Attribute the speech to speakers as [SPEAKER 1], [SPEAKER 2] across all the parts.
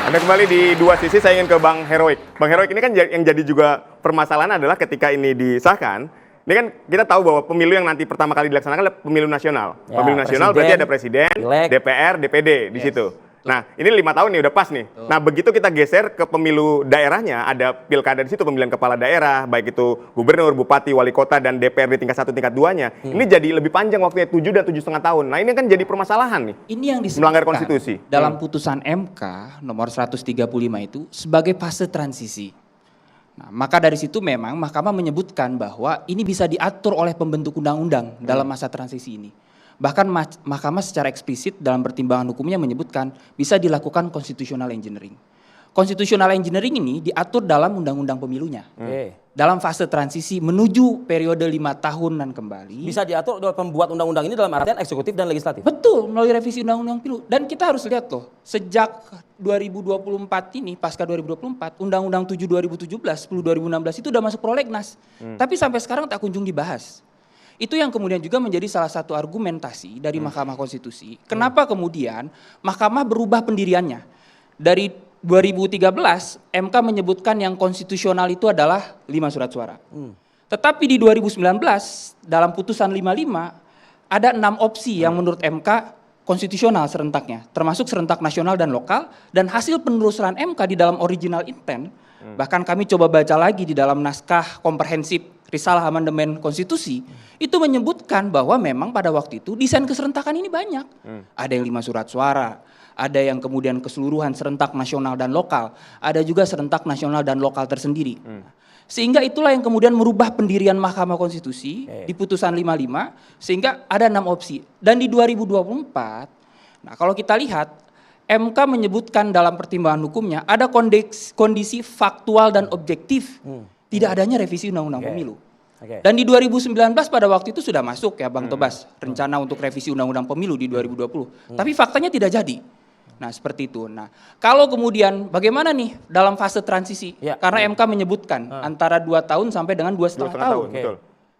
[SPEAKER 1] Anda kembali di Dua Sisi, saya ingin ke Bang Heroik. Bang Heroik, ini kan yang jadi juga permasalahan adalah ketika ini disahkan, ini kan kita tahu bahwa pemilu yang nanti pertama kali dilaksanakan adalah pemilu nasional.
[SPEAKER 2] Ya,
[SPEAKER 1] pemilu nasional berarti ada presiden,
[SPEAKER 2] pileg,
[SPEAKER 1] DPR, DPD di situ. Nah, ini 5 tahun nih udah pas nih. Nah, begitu kita geser ke pemilu daerahnya, ada pilkada di situ, pemilihan kepala daerah, baik itu gubernur, bupati, wali kota, dan DPR di tingkat 1, tingkat 2-nya. Ini jadi lebih panjang waktunya, 7 dan 7,5 tahun. Nah, ini kan jadi permasalahan nih.
[SPEAKER 3] Ini yang
[SPEAKER 1] melanggar
[SPEAKER 3] disebutkan
[SPEAKER 1] konstitusi.
[SPEAKER 3] dalam putusan MK nomor 135 itu sebagai fase transisi. Nah, maka dari situ memang Mahkamah menyebutkan bahwa ini bisa diatur oleh pembentuk undang-undang dalam masa transisi ini. Bahkan Mahkamah secara eksplisit dalam pertimbangan hukumnya menyebutkan bisa dilakukan constitutional engineering. Constitutional engineering ini diatur dalam undang-undang pemilunya. Dalam fase transisi menuju periode 5 tahunan kembali.
[SPEAKER 2] Bisa diatur oleh pembuat undang-undang ini dalam artian eksekutif dan legislatif.
[SPEAKER 3] Betul, melalui revisi undang-undang pemilu. Dan kita harus lihat loh, sejak 2024 ini, pasca 2024, Undang-Undang 7 2017, 10 2016 itu udah masuk prolegnas. Tapi sampai sekarang tak kunjung dibahas. Itu yang kemudian juga menjadi salah satu argumentasi dari Mahkamah Konstitusi. Kenapa kemudian Mahkamah berubah pendiriannya. Dari 2013, MK menyebutkan yang konstitusional itu adalah 5 surat suara. Tetapi di 2019, dalam putusan 55, ada 6 opsi yang menurut MK konstitusional serentaknya. Termasuk serentak nasional dan lokal. Dan hasil penelusuran MK di dalam original intent, bahkan kami coba baca lagi di dalam naskah komprehensif Risalah Amandemen Konstitusi, itu menyebutkan bahwa memang pada waktu itu desain keserentakan ini banyak. Ada yang 5 surat suara, ada yang kemudian keseluruhan serentak nasional dan lokal, ada juga serentak nasional dan lokal tersendiri. Sehingga itulah yang kemudian merubah pendirian Mahkamah Konstitusi di putusan 55, sehingga ada 6 opsi. Dan di 2024, nah kalau kita lihat, MK menyebutkan dalam pertimbangan hukumnya ada kondisi faktual dan objektif tidak adanya revisi Undang-Undang Pemilu. Dan di 2019 pada waktu itu sudah masuk ya Bang Tobas, rencana untuk revisi Undang-Undang Pemilu di 2020. Tapi faktanya tidak jadi. Nah seperti itu. Nah kalau kemudian bagaimana nih dalam fase transisi? Karena MK menyebutkan antara 2 tahun sampai dengan 2,5 tahun.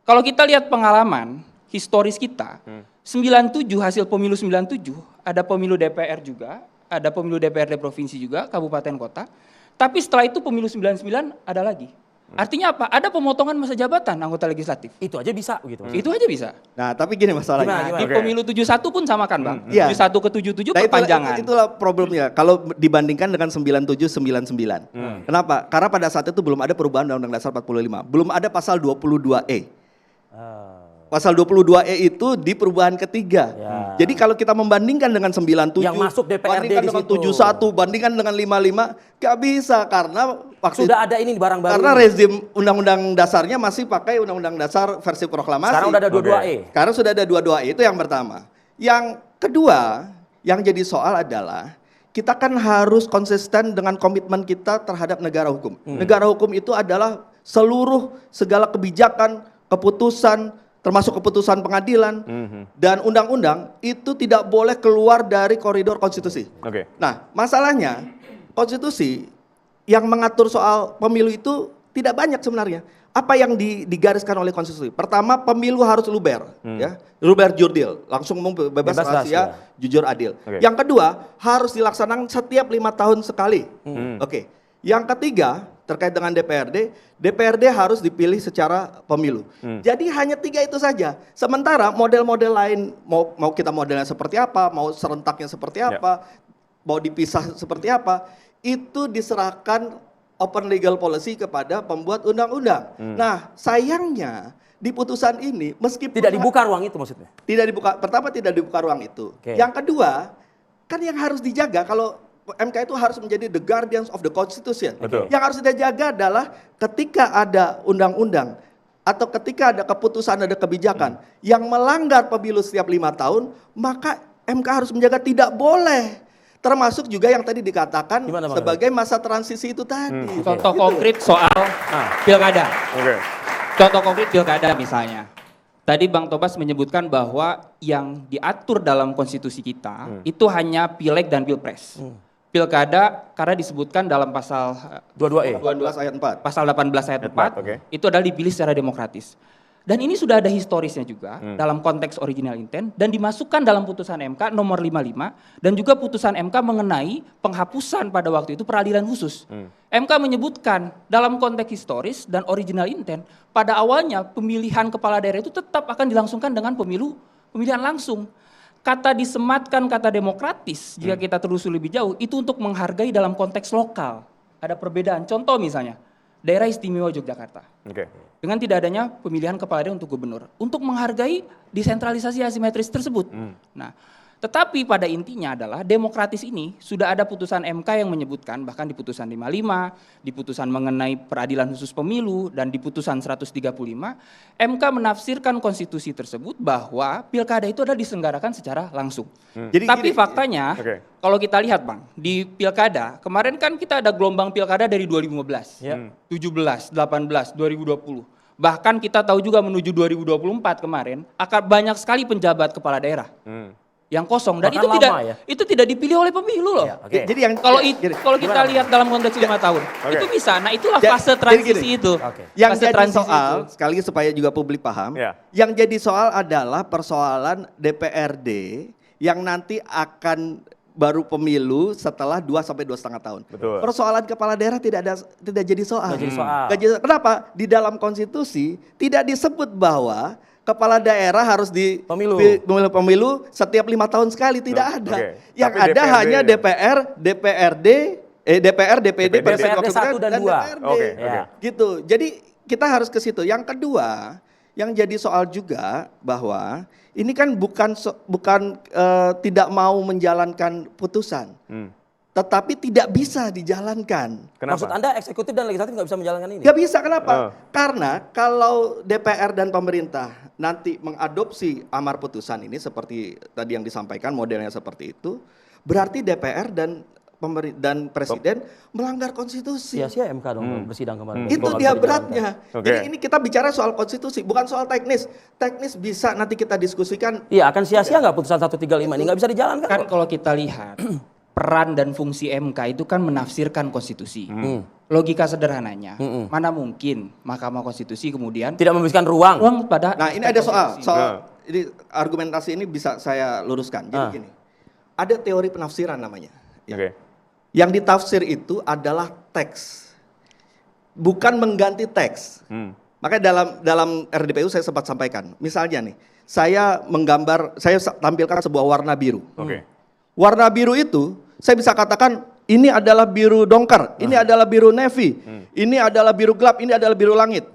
[SPEAKER 3] Kalau kita lihat pengalaman historis kita, 97 hasil pemilu 97, ada pemilu DPR juga, ada pemilu DPRD provinsi juga, kabupaten kota. Tapi setelah itu pemilu 99 ada lagi. Artinya apa? Ada pemotongan masa jabatan anggota legislatif.
[SPEAKER 2] Itu aja bisa gitu.
[SPEAKER 3] Itu aja bisa.
[SPEAKER 4] Nah, tapi gini masalahnya.
[SPEAKER 3] Di pemilu 71 pun sama kan, Bang?
[SPEAKER 4] Iya.
[SPEAKER 3] 71 ke 77 perpanjangan.
[SPEAKER 4] Itulah problemnya. Kalau dibandingkan dengan 97 99. Kenapa? Karena pada saat itu belum ada perubahan Undang-Undang Dasar 45. Belum ada pasal 22E. Pasal 22E itu di perubahan ketiga. Jadi kalau kita membandingkan dengan 97,
[SPEAKER 2] yang masuk DPRD
[SPEAKER 4] bandingkan
[SPEAKER 2] di
[SPEAKER 4] dengan
[SPEAKER 2] situ.
[SPEAKER 4] 71, bandingkan dengan 55, gak bisa karena
[SPEAKER 2] Sudah ada ini barang baru.
[SPEAKER 4] karena rezim undang-undang dasarnya masih pakai undang-undang dasar versi proklamasi.
[SPEAKER 2] Sekarang udah ada 22E.
[SPEAKER 4] Sekarang sudah ada 22E, itu yang pertama. Yang kedua, yang jadi soal adalah kita kan harus konsisten dengan komitmen kita terhadap negara hukum. Negara hukum itu adalah segala kebijakan, keputusan, termasuk keputusan pengadilan dan undang-undang itu tidak boleh keluar dari koridor konstitusi. Nah, masalahnya konstitusi yang mengatur soal pemilu itu tidak banyak sebenarnya. Apa yang digariskan oleh konstitusi? Pertama, pemilu harus luber, ya, luber jurdil, langsung umum, bebas rahasia, jujur adil. Yang kedua, harus dilaksanakan setiap 5 tahun sekali. Yang ketiga, terkait dengan DPRD harus dipilih secara pemilu. Jadi hanya 3 itu saja. Sementara model-model lain, mau kita modelnya seperti apa, mau serentaknya seperti apa, mau dipisah seperti apa, itu diserahkan open legal policy kepada pembuat undang-undang. Nah sayangnya di putusan ini meskipun
[SPEAKER 2] Tidak dibuka ruang itu maksudnya?
[SPEAKER 4] Tidak dibuka, pertama tidak dibuka ruang itu. Yang kedua, kan yang harus dijaga kalau MK itu harus menjadi the guardians of the constitution. Yang harus dijaga adalah ketika ada undang-undang atau ketika ada keputusan, ada kebijakan yang melanggar pemilu setiap 5 tahun, maka MK harus menjaga tidak boleh. Termasuk juga yang tadi dikatakan sebagai masa transisi itu tadi.
[SPEAKER 3] Contoh konkret soal pilkada. Contoh konkret pilkada misalnya. Tadi Bang Tobas menyebutkan bahwa yang diatur dalam konstitusi kita itu hanya pileg dan pilpres. Pilkada karena disebutkan dalam pasal
[SPEAKER 2] 22E.
[SPEAKER 4] 18 ayat 4.
[SPEAKER 3] Pasal 18 ayat 4 itu adalah dipilih secara demokratis. Dan ini sudah ada historisnya juga dalam konteks original intent dan dimasukkan dalam putusan MK nomor 55 dan juga putusan MK mengenai penghapusan pada waktu itu peradilan khusus. MK menyebutkan dalam konteks historis dan original intent pada awalnya pemilihan kepala daerah itu tetap akan dilangsungkan dengan pemilihan langsung. Kata disematkan, kata demokratis, jika kita telusuri lebih jauh, itu untuk menghargai dalam konteks lokal. Ada perbedaan. Contoh misalnya, daerah istimewa Yogyakarta. Dengan tidak adanya pemilihan kepala daerah untuk gubernur. Untuk menghargai desentralisasi asimetris tersebut. Nah, tetapi pada intinya adalah demokratis ini sudah ada putusan MK yang menyebutkan, bahkan di putusan 55, di putusan mengenai peradilan khusus pemilu, dan di putusan 135, MK menafsirkan konstitusi tersebut bahwa pilkada itu adalah diselenggarakan secara langsung. Tapi faktanya, kalau kita lihat Bang, di pilkada, kemarin kan kita ada gelombang pilkada dari 2015, 17, 18, 2020. Bahkan kita tahu juga menuju 2024 kemarin, akan banyak sekali penjabat kepala daerah. Yang kosong dan itu tidak dipilih oleh pemilu loh.
[SPEAKER 4] Jadi yang
[SPEAKER 3] kalau kita lihat dalam konteks 5 tahun itu bisa. Nah itulah fase transisi itu.
[SPEAKER 4] Yang jadi soal sekali lagi supaya juga publik paham. Yang jadi soal adalah persoalan DPRD yang nanti akan baru pemilu setelah 2 sampai 2,5 tahun. Persoalan kepala daerah tidak jadi soal. Kenapa? Di dalam konstitusi tidak disebut bahwa kepala daerah harus di pemilu setiap 5 tahun sekali, tidak ada. Yang
[SPEAKER 1] tapi
[SPEAKER 4] ada
[SPEAKER 1] DPRD
[SPEAKER 4] hanya DPR, DPD, Presiden Wakil Presiden dan DPRD. Gitu. Jadi kita harus ke situ. Yang kedua, yang jadi soal juga bahwa ini kan bukan tidak mau menjalankan putusan. Tetapi tidak bisa dijalankan.
[SPEAKER 2] Maksud Anda eksekutif dan legislatif nggak bisa menjalankan ini?
[SPEAKER 4] Nggak bisa, kenapa? Karena kalau DPR dan pemerintah nanti mengadopsi amar putusan ini seperti tadi yang disampaikan modelnya seperti itu, berarti DPR dan Presiden melanggar konstitusi.
[SPEAKER 2] Sia-sia MK dong bersidang kemarin.
[SPEAKER 4] Itu dia beratnya. Jadi ini kita bicara soal konstitusi, bukan soal teknis. Teknis bisa nanti kita diskusikan.
[SPEAKER 2] Iya, akan sia-sia nggak putusan 135 ini nggak bisa dijalankan?
[SPEAKER 3] Kan kalau kita lihat peran dan fungsi MK itu kan menafsirkan konstitusi. Logika sederhananya, mana mungkin Mahkamah Konstitusi kemudian
[SPEAKER 2] tidak memberikan ruang
[SPEAKER 3] pada.
[SPEAKER 4] Nah ini ada soal ini argumentasi ini bisa saya luruskan. Jadi gini, ada teori penafsiran namanya. Yang ditafsir itu adalah teks, bukan mengganti teks. Makanya dalam RDPU saya sempat sampaikan, misalnya nih, saya tampilkan sebuah warna biru. Warna biru itu saya bisa katakan ini adalah biru dongker, ini adalah biru navy, ini adalah biru gelap, ini adalah biru langit.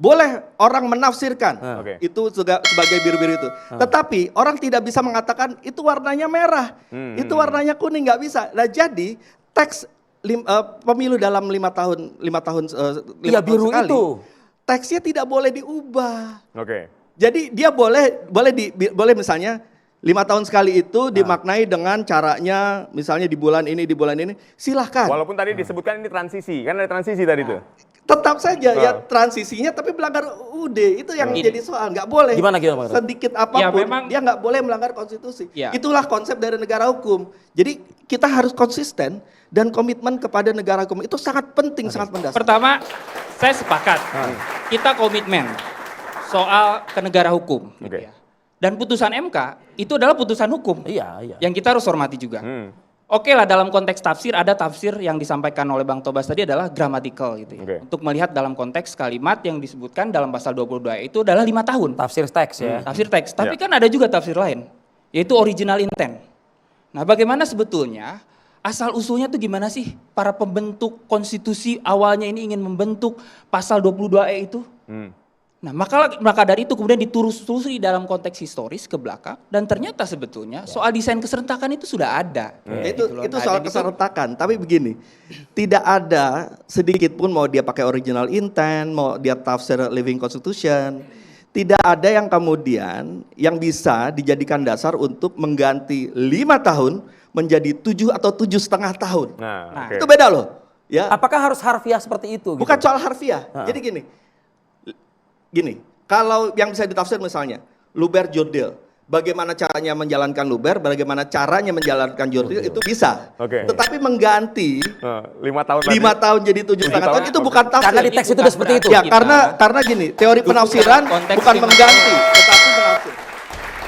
[SPEAKER 4] Boleh orang menafsirkan itu sebagai biru-biru itu. Tetapi orang tidak bisa mengatakan itu warnanya merah, itu warnanya kuning, nggak bisa. Nah jadi teks pemilu dalam 5 tahun
[SPEAKER 2] biru
[SPEAKER 4] sekali,
[SPEAKER 2] itu
[SPEAKER 4] teksnya tidak boleh diubah. Jadi dia boleh misalnya 5 tahun sekali itu dimaknai dengan caranya misalnya di bulan ini, silahkan.
[SPEAKER 1] Walaupun tadi disebutkan ini transisi, kan ada transisi tadi tuh.
[SPEAKER 4] Tetap saja ya transisinya tapi melanggar UUD, itu yang jadi soal, nggak boleh.
[SPEAKER 2] Gimana Pak?
[SPEAKER 4] Sedikit apapun dia nggak boleh melanggar konstitusi. Itulah konsep dari negara hukum. Jadi kita harus konsisten dan komitmen kepada negara hukum itu sangat penting, sangat mendasar.
[SPEAKER 3] Pertama, saya sepakat kita komitmen soal ke negara hukum. Gitu ya. Dan putusan MK itu adalah putusan hukum. Yang kita harus hormati juga. Oke lah, dalam konteks tafsir ada tafsir yang disampaikan oleh Bang Tobas tadi adalah grammatical gitu ya. Untuk melihat dalam konteks kalimat yang disebutkan dalam pasal 22 itu adalah 5 tahun.
[SPEAKER 2] Tafsir teks ya.
[SPEAKER 3] Tafsir teks. Tapi kan ada juga tafsir lain, yaitu original intent. Nah, bagaimana sebetulnya asal usulnya tuh gimana sih para pembentuk konstitusi awalnya ini ingin membentuk pasal 22E itu? Nah, maka dari itu kemudian ditelusuri dalam konteks historis ke belakang dan ternyata sebetulnya soal desain keserentakan itu sudah ada.
[SPEAKER 4] Itu soal keserentakan, tapi begini, tidak ada sedikit pun mau dia pakai original intent, mau dia tafsir living constitution, tidak ada yang kemudian yang bisa dijadikan dasar untuk mengganti 5 tahun menjadi 7 atau 7,5 tahun. Nah, itu beda loh. Ya.
[SPEAKER 2] Apakah harus harfiah seperti itu?
[SPEAKER 4] Bukan soal harfiah. Jadi gini, kalau yang bisa ditafsir misalnya Luber Jurdil, bagaimana caranya menjalankan luber, bagaimana caranya menjalankan jurdil itu bisa.
[SPEAKER 1] Oke.
[SPEAKER 4] Tetapi mengganti
[SPEAKER 1] 5 tahun
[SPEAKER 4] 5 tahun jadi 7,5 tahun itu bukan tafsir.
[SPEAKER 2] Karena di teks itu udah seperti itu.
[SPEAKER 4] Ya, karena gini, teori penafsiran
[SPEAKER 3] konteks
[SPEAKER 4] bukan
[SPEAKER 3] lima
[SPEAKER 4] mengganti,
[SPEAKER 3] tahun.
[SPEAKER 4] tetapi menafsir.